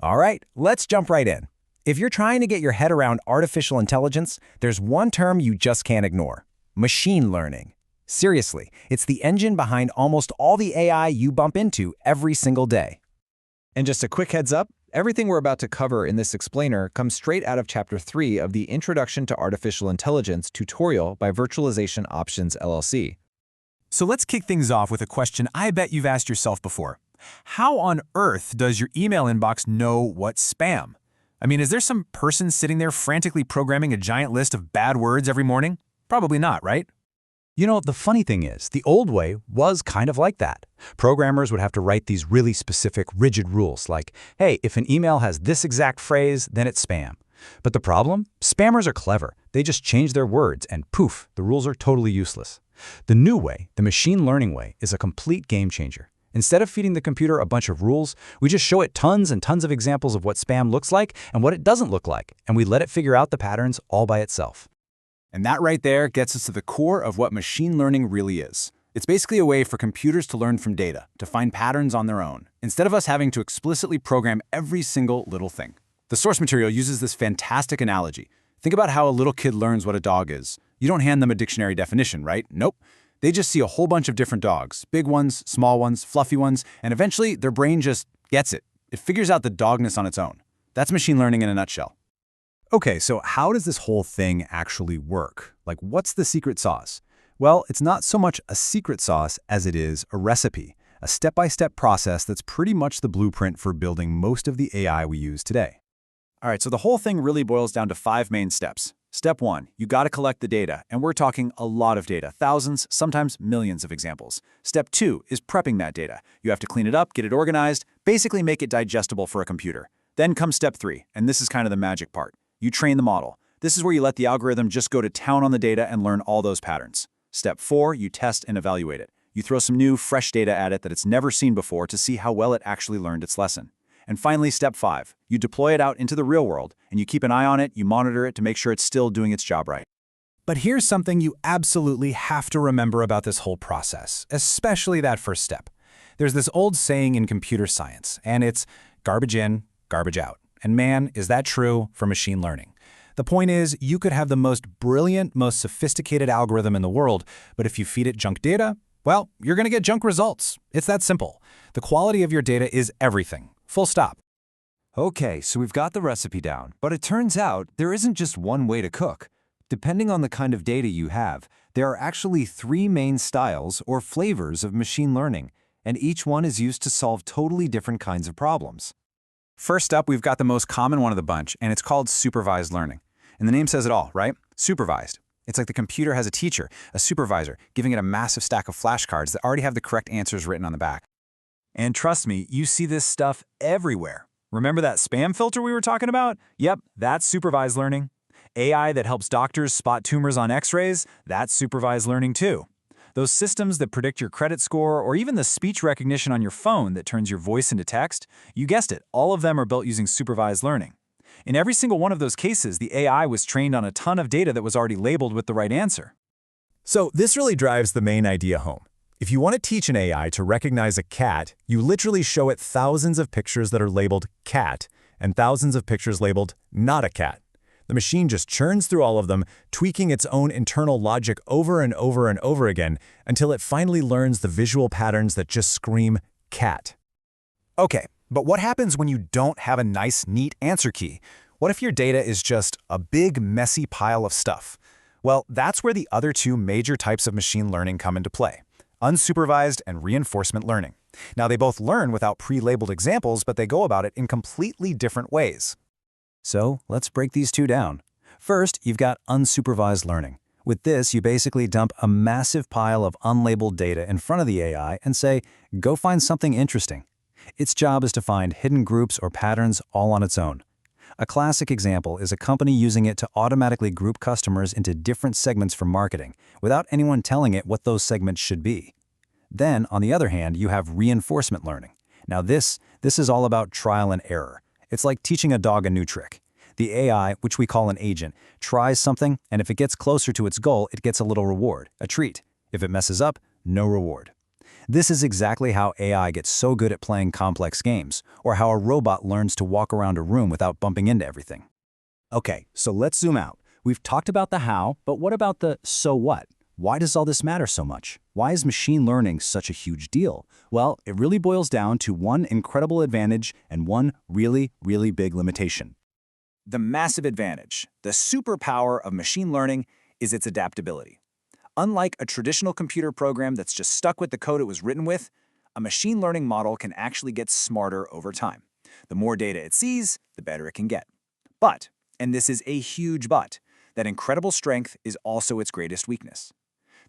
All right, let's jump right in. If you're trying to get your head around artificial intelligence, there's one term you just can't ignore: machine learning. Seriously, it's the engine behind almost all the AI you bump into every single day. And just a quick heads up, everything we're about to cover in this explainer comes straight out of Chapter 3 of the Introduction to Artificial Intelligence tutorial by Virtualization Options LLC. So let's kick things off with a question I bet you've asked yourself before. How on earth does your email inbox know what's spam? I mean, is there some person sitting there frantically programming a giant list of bad words every morning? Probably not, right? You know, the funny thing is, the old way was kind of like that. Programmers would have to write these really specific, rigid rules like, hey, if an email has this exact phrase, then it's spam. But the problem? Spammers are clever. They just change their words and poof, the rules are totally useless. The new way, the machine learning way, is a complete game changer. Instead of feeding the computer a bunch of rules, we just show it tons and tons of examples of what spam looks like and what it doesn't look like, and we let it figure out the patterns all by itself. And that right there gets us to the core of what machine learning really is. It's basically a way for computers to learn from data, to find patterns on their own, instead of us having to explicitly program every single little thing. The source material uses this fantastic analogy. Think about how a little kid learns what a dog is. You don't hand them a dictionary definition, right? Nope. They just see a whole bunch of different dogs, big ones, small ones, fluffy ones, and eventually their brain just gets it. It figures out the dogness on its own. That's machine learning in a nutshell. Okay, so how does this whole thing actually work? Like, what's the secret sauce? Well, it's not so much a secret sauce as it is a recipe, a step-by-step process that's pretty much the blueprint for building most of the AI we use today. All right, so the whole thing really boils down to 5 main steps. Step 1, you got to collect the data, and we're talking a lot of data, thousands, sometimes millions of examples. Step 2 is prepping that data. You have to clean it up, get it organized, basically make it digestible for a computer. Then comes step 3, and this is kind of the magic part. You train the model. This is where you let the algorithm just go to town on the data and learn all those patterns. Step 4, you test and evaluate it. You throw some new, fresh data at it that it's never seen before to see how well it actually learned its lesson. And finally, step 5, you deploy it out into the real world, and you keep an eye on it, you monitor it to make sure it's still doing its job right. But here's something you absolutely have to remember about this whole process, especially that first step. There's this old saying in computer science, and it's garbage in, garbage out. And man, is that true for machine learning. The point is, you could have the most brilliant, most sophisticated algorithm in the world, but if you feed it junk data, well, you're going to get junk results. It's that simple. The quality of your data is everything. Full stop. Okay, so we've got the recipe down, but it turns out there isn't just one way to cook. Depending on the kind of data you have, there are actually 3 main styles or flavors of machine learning, and each one is used to solve totally different kinds of problems. First up, we've got the most common one of the bunch, and it's called supervised learning. And the name says it all, right? Supervised. It's like the computer has a teacher, a supervisor, giving it a massive stack of flashcards that already have the correct answers written on the back. And trust me, you see this stuff everywhere. Remember that spam filter we were talking about? Yep, that's supervised learning. AI that helps doctors spot tumors on x-rays, that's supervised learning too. Those systems that predict your credit score, or even the speech recognition on your phone that turns your voice into text, you guessed it, all of them are built using supervised learning. In every single one of those cases, the AI was trained on a ton of data that was already labeled with the right answer. So this really drives the main idea home. If you want to teach an AI to recognize a cat, you literally show it thousands of pictures that are labeled cat and thousands of pictures labeled not a cat. The machine just churns through all of them, tweaking its own internal logic over and over and over again until it finally learns the visual patterns that just scream cat. Okay, but what happens when you don't have a nice, neat answer key? What if your data is just a big, messy pile of stuff? Well, that's where the other 2 major types of machine learning come into play: unsupervised and reinforcement learning. Now, they both learn without pre-labeled examples, but they go about it in completely different ways. So let's break these 2 down. First, you've got unsupervised learning. With this, you basically dump a massive pile of unlabeled data in front of the AI and say, go find something interesting. Its job is to find hidden groups or patterns all on its own. A classic example is a company using it to automatically group customers into different segments for marketing, without anyone telling it what those segments should be. Then, on the other hand, you have reinforcement learning. Now this is all about trial and error. It's like teaching a dog a new trick. The AI, which we call an agent, tries something, and if it gets closer to its goal, it gets a little reward, a treat. If it messes up, no reward. This is exactly how AI gets so good at playing complex games, or how a robot learns to walk around a room without bumping into everything. Okay, so let's zoom out. We've talked about the how, but what about the so what? Why does all this matter so much? Why is machine learning such a huge deal? Well, it really boils down to one incredible advantage and one really, really big limitation. The massive advantage, the superpower of machine learning, is its adaptability. Unlike a traditional computer program that's just stuck with the code it was written with, a machine learning model can actually get smarter over time. The more data it sees, the better it can get. But, and this is a huge but, that incredible strength is also its greatest weakness.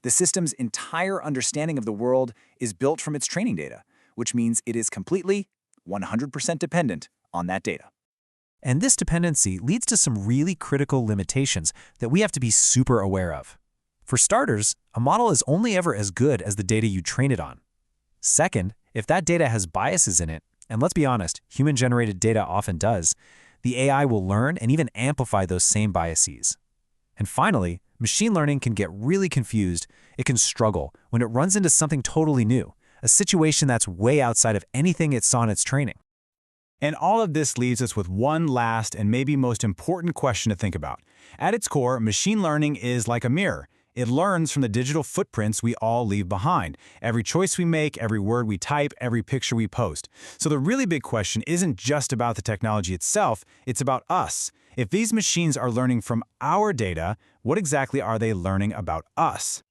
The system's entire understanding of the world is built from its training data, which means it is completely, 100% dependent on that data. And this dependency leads to some really critical limitations that we have to be super aware of. For starters, a model is only ever as good as the data you train it on. Second, if that data has biases in it, and let's be honest, human-generated data often does, the AI will learn and even amplify those same biases. And finally, machine learning can get really confused. It can struggle when it runs into something totally new, a situation that's way outside of anything it saw in its training. And all of this leaves us with one last and maybe most important question to think about. At its core, machine learning is like a mirror. It learns from the digital footprints we all leave behind. Every choice we make, every word we type, every picture we post. So the really big question isn't just about the technology itself, it's about us. If these machines are learning from our data, what exactly are they learning about us?